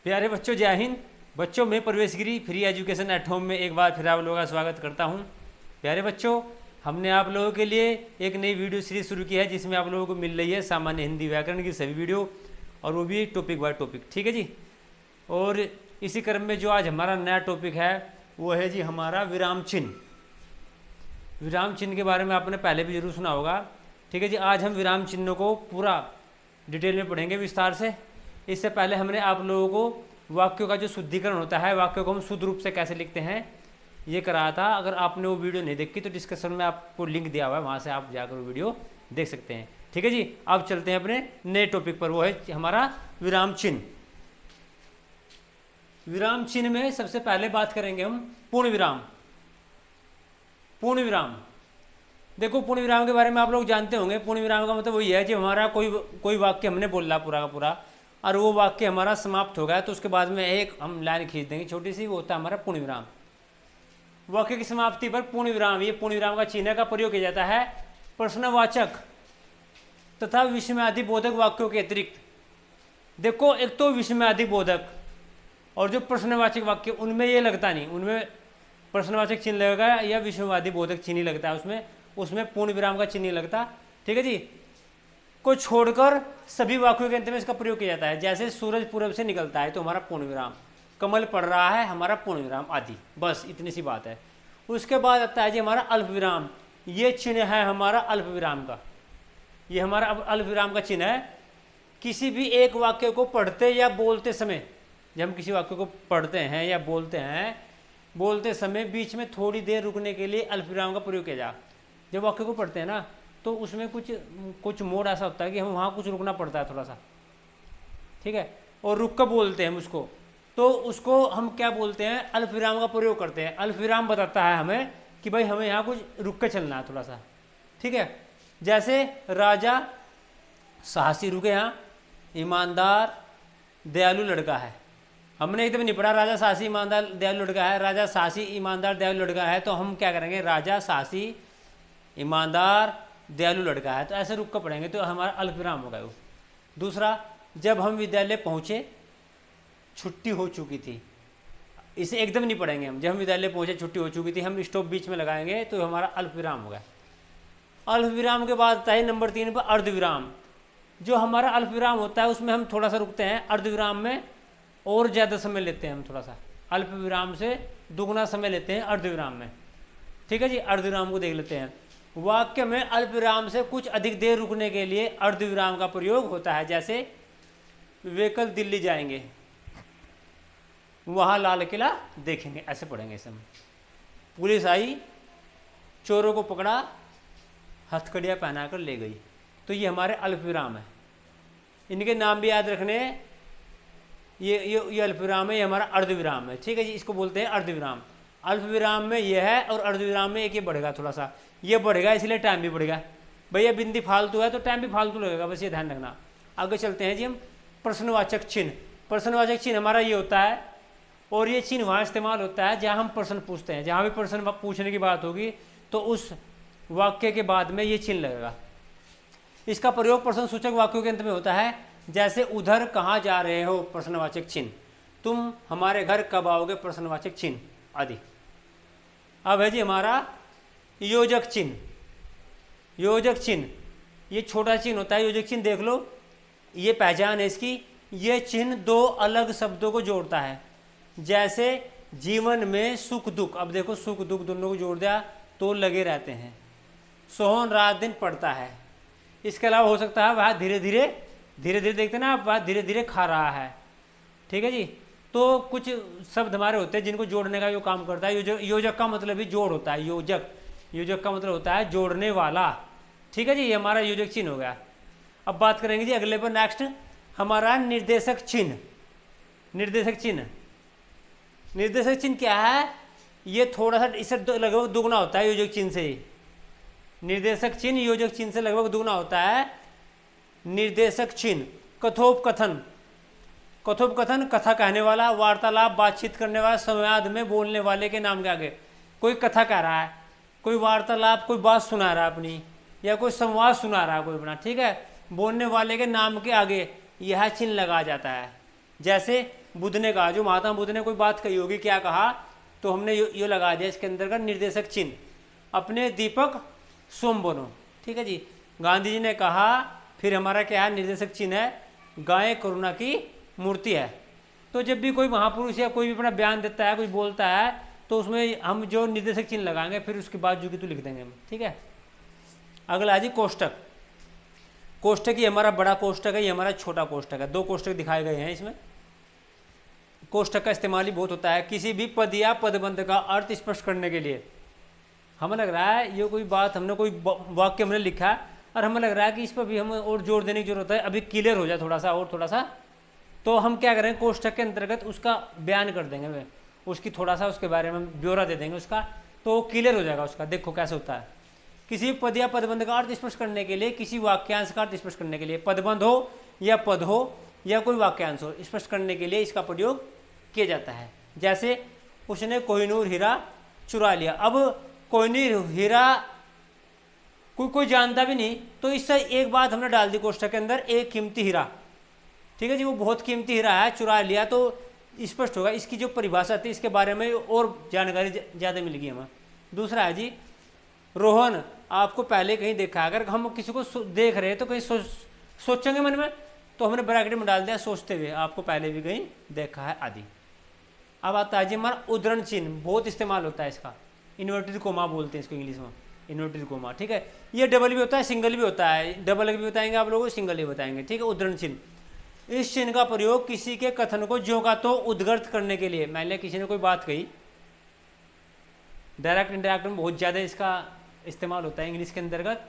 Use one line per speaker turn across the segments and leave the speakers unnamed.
प्यारे बच्चों, जय हिंद। बच्चों, मैं प्रवेश गिरी फ्री एजुकेशन एट होम में एक बार फिर आप लोगों का स्वागत करता हूं। प्यारे बच्चों, हमने आप लोगों के लिए एक नई वीडियो सीरीज शुरू की है जिसमें आप लोगों को मिल रही है सामान्य हिंदी व्याकरण की सभी वीडियो, और वो भी टॉपिक बाय टॉपिक। ठीक है जी। और इसी क्रम में जो आज हमारा नया टॉपिक है वो है जी हमारा विराम चिन्ह। विराम चिन्ह के बारे में आपने पहले भी जरूर सुना होगा। ठीक है जी। आज हम विराम चिन्हों को पूरा डिटेल में पढ़ेंगे विस्तार से। इससे पहले हमने आप लोगों को वाक्यों का जो शुद्धिकरण होता है, वाक्यों को हम शुद्ध रूप से कैसे लिखते हैं, ये कराया था। अगर आपने वो वीडियो नहीं देखी तो डिस्कशन में आपको लिंक दिया हुआ है, वहाँ से आप जाकर वो वीडियो देख सकते हैं। ठीक है जी। अब चलते हैं अपने नए टॉपिक पर, वो है हमारा विराम चिन्ह। विराम चिन्ह में सबसे पहले बात करेंगे हम पूर्ण विराम। पूर्ण विराम, देखो पूर्ण विराम के बारे में आप लोग जानते होंगे। पूर्ण विराम का मतलब वही है कि हमारा कोई वाक्य हमने बोला पूरा का पूरा, और वो वाक्य हमारा समाप्त हो गया तो उसके बाद में एक हम लाइन खींच देंगे छोटी सी, वो होता है हमारा पूर्ण विराम। वाक्य की समाप्ति पर पूर्ण विराम, ये पूर्ण विराम का चिन्ह का प्रयोग किया जाता है प्रश्नवाचक तथा विस्मयादि बोधक वाक्यों के अतिरिक्त। देखो, एक तो विस्मयादि बोधक और जो प्रश्नवाचक वाक्य, उनमें ये लगता नहीं, उनमें प्रश्नवाचक चिन्ह लगेगा या विस्मयादि बोधक चिन्ह लगता है, उसमें पूर्ण विराम का चिन्ह नहीं लगता। ठीक है जी। को छोड़कर सभी वाक्यों के अंत में इसका प्रयोग किया जाता है। जैसे सूरज पूरब से निकलता है तो हमारा पूर्ण विराम, कमल पड़ रहा है हमारा पूर्ण विराम आदि, बस इतनी सी बात है। उसके बाद आता है जी हमारा अल्प विराम। ये चिन्ह है हमारा अल्प विराम का, ये हमारा अल्प विराम का चिन्ह है। किसी भी एक वाक्य को पढ़ते या बोलते समय, जब हम किसी वाक्य को पढ़ते हैं या बोलते समय बीच में थोड़ी देर रुकने के लिए अल्प विराम का प्रयोग किया जाए। जब वाक्य को पढ़ते हैं ना तो उसमें कुछ मोड ऐसा होता है कि हम वहाँ कुछ रुकना पड़ता है थोड़ा सा। ठीक है। और रुक कर बोलते हैं हम उसको, तो उसको हम क्या बोलते हैं, अल्प विराम का प्रयोग करते हैं। अल्प विराम बताता है हमें कि भाई हमें यहाँ कुछ रुक कर चलना है थोड़ा सा। ठीक है। जैसे राजा साहसी रुके, यहाँ ईमानदार दयालु लड़का है। हमने एकदम नहीं पढ़ा राजा साहसी ईमानदार दयालु लड़का है, राजा साहसी ईमानदार दयालु लड़का है, तो हम क्या करेंगे, राजा साहसी ईमानदार दयालु लड़का है, तो ऐसे रुक कर पढ़ेंगे तो हमारा अल्प विराम होगा वो। दूसरा, जब हम विद्यालय पहुँचे छुट्टी हो चुकी थी, इसे एकदम नहीं पढ़ेंगे हम। जब हम विद्यालय पहुँचे छुट्टी हो चुकी थी, हम स्टॉप बीच में लगाएंगे तो हमारा अल्प विराम होगा। अल्प विराम के बाद आता है नंबर 3 पर अर्ध विराम। जो हमारा अल्प विराम होता है उसमें हम थोड़ा सा रुकते हैं, अर्ध विराम में और ज़्यादा समय लेते हैं हम, थोड़ा सा अल्प विराम से दुगना समय लेते हैं अर्ध विराम में। ठीक है जी। अर्ध विराम को देख लेते हैं। वाक्य में अल्प विराम से कुछ अधिक देर रुकने के लिए अर्ध विराम का प्रयोग होता है। जैसे वे कल दिल्ली जाएंगे, वहां लाल किला देखेंगे, ऐसे पढ़ेंगे इसे हम। पुलिस आई, चोरों को पकड़ा, हथकड़ियाँ पहनाकर ले गई, तो ये हमारे अल्प विराम है। इनके नाम भी याद रखने, ये अल्प विराम है, ये हमारा अर्ध विराम है। ठीक है जी। इसको बोलते हैं अर्ध विराम। अल्प विराम में ये है और अर्ध विराम में एक ये बढ़ेगा, थोड़ा सा ये बढ़ेगा, इसलिए टाइम भी बढ़ेगा। भैया बिंदी फालतू है तो टाइम भी फालतू लगेगा, बस ये ध्यान रखना। आगे चलते हैं जी हम प्रश्नवाचक चिन्ह। प्रश्नवाचक चिन्ह हमारा ये होता है, और ये चिन्ह वहाँ इस्तेमाल होता है जहाँ हम प्रश्न पूछते हैं। जहाँ भी प्रश्न पूछने की बात होगी तो उस वाक्य के बाद में ये चिन्ह लगेगा। इसका प्रयोग प्रश्न सूचक वाक्यों के अंत में होता है। जैसे उधर कहाँ जा रहे हो, प्रश्नवाचक चिन्ह। तुम हमारे घर कब आओगे, प्रश्नवाचक चिन्ह आदि। अब है जी हमारा योजक चिन्ह। योजक चिन्ह ये छोटा चिन्ह होता है। योजक चिन्ह देख लो, ये पहचान है इसकी। ये चिन्ह दो अलग शब्दों को जोड़ता है। जैसे जीवन में सुख दुख, अब देखो सुख दुख दोनों को जोड़ दिया तो लगे रहते हैं। सोहन रात दिन पढ़ता है। इसके अलावा हो सकता है वह धीरे धीरे देखते ना आप, वह धीरे धीरे खा रहा है। ठीक है जी। तो कुछ शब्द हमारे होते हैं जिनको जोड़ने का जो काम करता है। योजक का मतलब भी जोड़ होता है। योजक का मतलब होता है जोड़ने वाला। ठीक है जी। ये हमारा योजक चिन्ह हो गया। अब बात करेंगे जी अगले पर, नेक्स्ट हमारा निर्देशक चिन्ह। निर्देशक चिन्ह, निर्देशक चिन्ह क्या है, ये थोड़ा सा इससे लगभग दुगना होता है योजक चिन्ह से। निर्देशक चिन्ह योजक चिन्ह से लगभग दुगना होता है। निर्देशक चिन्ह कथोपकथन, कथोपकथन कथा कहने वाला, वार्तालाप बातचीत करने वाला, संवाद में बोलने वाले के नाम के आगे कोई कथा कह रहा है, कोई वार्तालाप, कोई बात सुना रहा है अपनी, या कोई संवाद सुना रहा है कोई अपना। ठीक है। बोलने वाले के नाम के आगे यह चिन्ह लगा जाता है। जैसे बुद्ध ने कहा, जो महात्मा बुद्ध ने कोई बात कही होगी, क्या कहा, तो हमने यो लगा दिया इसके अंदर का निर्देशक चिन्ह, अपने दीपक सोम बनो। ठीक है जी। गांधी जी ने कहा, फिर हमारा क्या है, निर्देशक चिन्ह है गाय करुणा की मूर्ति है। तो जब भी कोई महापुरुष या कोई भी अपना बयान देता है, कोई बोलता है, तो उसमें हम जो निर्देशक चिन्ह लगाएंगे, फिर उसके बाद जो कि तो लिख देंगे हम। ठीक है। अगला जी कोष्टक। कोष्टक ये हमारा बड़ा कोष्टक है, ये हमारा छोटा कोष्टक है। दो कोष्टक दिखाए गए हैं इसमें। कोष्टक का इस्तेमाल ही बहुत होता है किसी भी पद या पदबंध का अर्थ स्पष्ट करने के लिए। हमें लग रहा है ये कोई बात, हमने कोई वाक्य हमने लिखा है और हमें लग रहा है कि इस पर भी हमें और जोर देने की जरूरत है, अभी क्लियर हो जाए थोड़ा सा और थोड़ा सा। तो हम क्या करें, कोष्टक के अंतर्गत उसका बयान कर देंगे, वे उसकी थोड़ा सा उसके बारे में ब्यौरा दे देंगे उसका, तो क्लियर हो जाएगा उसका। देखो कैसे होता है। किसी पद या पदबंध का अर्थ स्पष्ट करने के लिए, किसी वाक्यांश का अर्थ स्पष्ट करने के लिए, पदबंध हो या पद हो या कोई वाक्यांश हो, स्पष्ट करने के लिए इसका प्रयोग किया जाता है। जैसे उसने कोहिनूर हीरा चुरा लिया। अब कोहिनूर हीरा कोई जानता भी नहीं, तो इससे एक बात हमने डाल दी कोष्टक के अंदर, एक कीमती हीरा। ठीक है जी, वो बहुत कीमती हीरा है, चुरा लिया, तो स्पष्ट होगा। इसकी जो परिभाषा थी इसके बारे में और जानकारी ज़्यादा मिलेगी हमें। दूसरा है जी, रोहन आपको पहले कहीं देखा, अगर हम किसी को देख रहे हैं तो कहीं सोचेंगे मन में, तो हमने ब्रैकेट में डाल दिया सोचते हुए, आपको पहले भी कहीं देखा है आदि। अब आता है जी हमारा उद्धरण चिन्ह, बहुत इस्तेमाल होता है इसका, इन्वर्टेड कोमा बोलते हैं इसको इंग्लिश में, इन्वर्टेड कोमा। ठीक है, ये डबल भी होता है, सिंगल भी होता है, डबल भी बताएंगे आप लोगों को, सिंगल भी बताएंगे। ठीक है, उद्धरण चिन्ह, इस चिन्ह का प्रयोग किसी के कथन को ज्यों का तो उद्गर्त करने के लिए, मान लिया किसी ने कोई बात कही, डायरेक्ट इंडायरेक्ट में बहुत ज़्यादा इसका इस्तेमाल होता है इंग्लिश के अंतर्गत।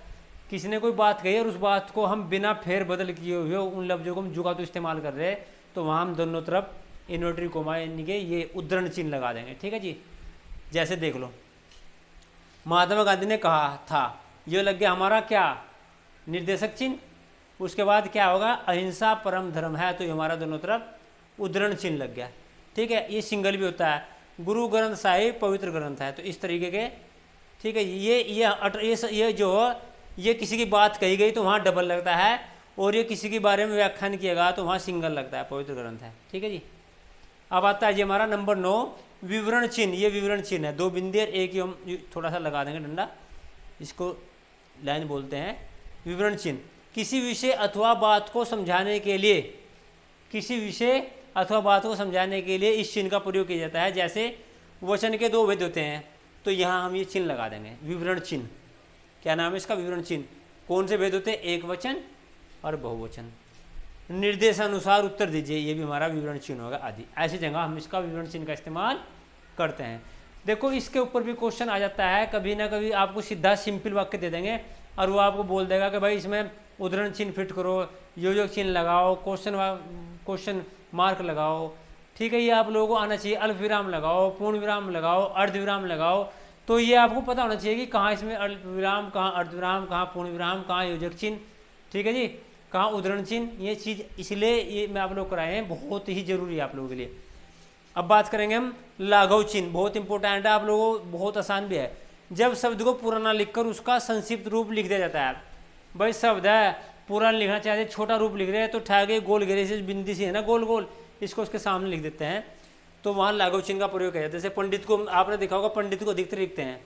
किसी ने कोई बात कही और उस बात को हम बिना फेर बदल किए हुए उन लफ्जों को हम जुगा तो इस्तेमाल कर रहे हैं, तो वहाँ हम दोनों तरफ इन्वर्टेड कोमा यानी कि ये उद्धरण चिन्ह लगा देंगे। ठीक है जी। जैसे देख लो, महात्मा गांधी ने कहा था, ये लग गया हमारा क्या, निर्देशक चिन्ह। उसके बाद क्या होगा, अहिंसा परम धर्म है, तो ये हमारा दोनों तरफ उद्धरण चिन्ह लग गया। ठीक है, ये सिंगल भी होता है, गुरु ग्रंथ साहिब पवित्र ग्रंथ है, तो इस तरीके के। ठीक है, ये जो ये किसी की बात कही गई तो वहाँ डबल लगता है, और ये किसी के बारे में व्याख्यान किएगा तो वहाँ सिंगल लगता है, पवित्र ग्रंथ है। ठीक है जी। अब आता है जी हमारा नंबर 9, विवरण चिन्ह। ये विवरण चिन्ह है, दो बिंदु और एक ही हम थोड़ा सा लगा देंगे डंडा, इसको लाइन बोलते हैं। विवरण चिन्ह किसी विषय अथवा बात को समझाने के लिए, किसी विषय अथवा बात को समझाने के लिए इस चिन्ह का प्रयोग किया जाता है। जैसे वचन के दो भेद होते हैं, तो यहाँ हम ये चिन्ह लगा देंगे, विवरण चिन्ह। क्या नाम है इसका, विवरण चिन्ह। कौन से भेद होते हैं, एक वचन और बहुवचन। निर्देशानुसार उत्तर दीजिए, ये भी हमारा विवरण चिन्ह होगा आदि। ऐसी जगह हम इसका विवरण चिन्ह का इस्तेमाल करते हैं। देखो इसके ऊपर भी क्वेश्चन आ जाता है, कभी ना कभी आपको सीधा सिंपल वाक्य दे देंगे और वो आपको बोल देगा कि भाई इसमें उद्धरण चिन्ह फिट करो, योजक चिन्ह लगाओ, क्वेश्चन मार्क लगाओ। ठीक है, ये आप लोगों को आना चाहिए, अल्प विराम लगाओ, पूर्ण विराम लगाओ, अर्धविराम लगाओ। तो ये आपको पता होना चाहिए कि कहाँ इसमें अल्प विराम, कहाँ अर्धविराम, कहाँ पूर्ण विराम, कहाँ योजक चिन्ह। ठीक है जी, कहाँ उद्धरण चिन्ह। ये चीज़ इसलिए ये मैं आप लोग कराए हैं, बहुत ही जरूरी है आप लोगों के लिए। अब बात करेंगे हम लाघव चिन्ह, बहुत इंपॉर्टेंट है आप लोगों को, बहुत आसान भी है। जब शब्द को पूरा ना लिखकर उसका संक्षिप्त रूप लिख दिया जाता है। भाई शब्द है पूरा लिखना चाहते, छोटा रूप लिख रहे हैं तो ठहरे गोल घेरे से बिंदी सी है ना गोल गोल, इसको उसके सामने लिख देते हैं, तो वहाँ लाघव चिन्ह का प्रयोग किया जाता है। जैसे पंडित को आपने देखा होगा, पंडित को अधिकतर लिखते हैं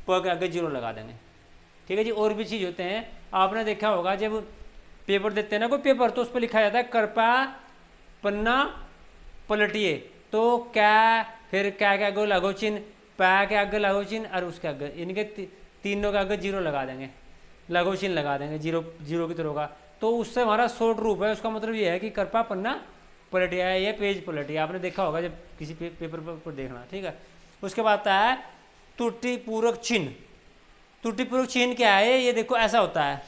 प के आगे जीरो लगा देंगे। ठीक है जी। और भी चीज़ होते हैं, आपने देखा होगा जब पेपर देते हैं ना कोई पेपर, तो उस पर लिखा जाता है कृपया पन्ना पलटिए, तो क्या फिर क्या के आगे लाघव चिन्ह, पै के आगे लाघव चिन्ह और उसके आगे इनके तीनों के आगे जीरो लगा देंगे, लाघव चिन्ह लगा देंगे जीरो की तरह का। तो उससे हमारा शॉर्ट रूप है, उसका मतलब ये है कि कृपया पन्ना पलटिया है, ये पेज पलटिया। आपने देखा होगा जब किसी पेपर पर देखना। ठीक है। उसके बाद आता है त्रुटिपूर्वक चिन्ह। त्रुटिपूर्वक चिन्ह क्या है, ये देखो ऐसा होता है,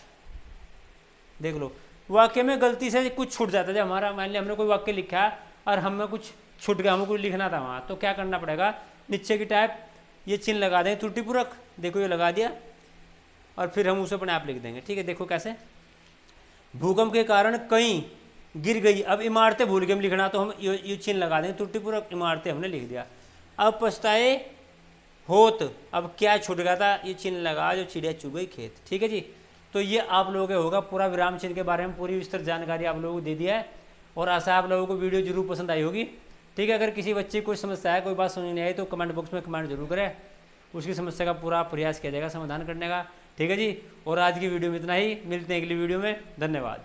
देख लो वाक्य में गलती से कुछ छूट जाता है। जब हमारा मान लिया हमने कोई वाक्य लिखा है और हमें कुछ छूट गया, हमें कुछ लिखना था वहाँ, तो क्या करना पड़ेगा, नीचे की टाइप ये चिन्ह लगा दें त्रुटिपूर्वक, देखो ये लगा दिया, और फिर हम उसे अपने आप लिख देंगे। ठीक है, देखो कैसे, भूकंप के कारण कहीं गिर गई, अब इमारतें भूल गए हम लिखना, तो हम ये चिन्ह लगा देंगे त्रुटिपूर्वक, इमारतें हमने लिख दिया। अब पछताए होत, अब क्या छूट गया था, ये चिन्ह लगा जो चिड़िया चुग गई खेत। ठीक है जी। तो ये आप लोगों के होगा पूरा विराम चिन्ह के बारे में पूरी विस्तृत जानकारी आप लोगों को दे दिया है। और आशा है आप लोगों को वीडियो जरूर पसंद आई होगी। ठीक है, अगर किसी बच्चे को कोई समस्या है, कोई बात समझ नहीं आई तो कमेंट बॉक्स में कमेंट जरूर करें, उसकी समस्या का पूरा प्रयास किया जाएगा समाधान करने का। ठीक है जी, और आज की वीडियो में इतना ही, मिलते हैं अगली वीडियो में, धन्यवाद।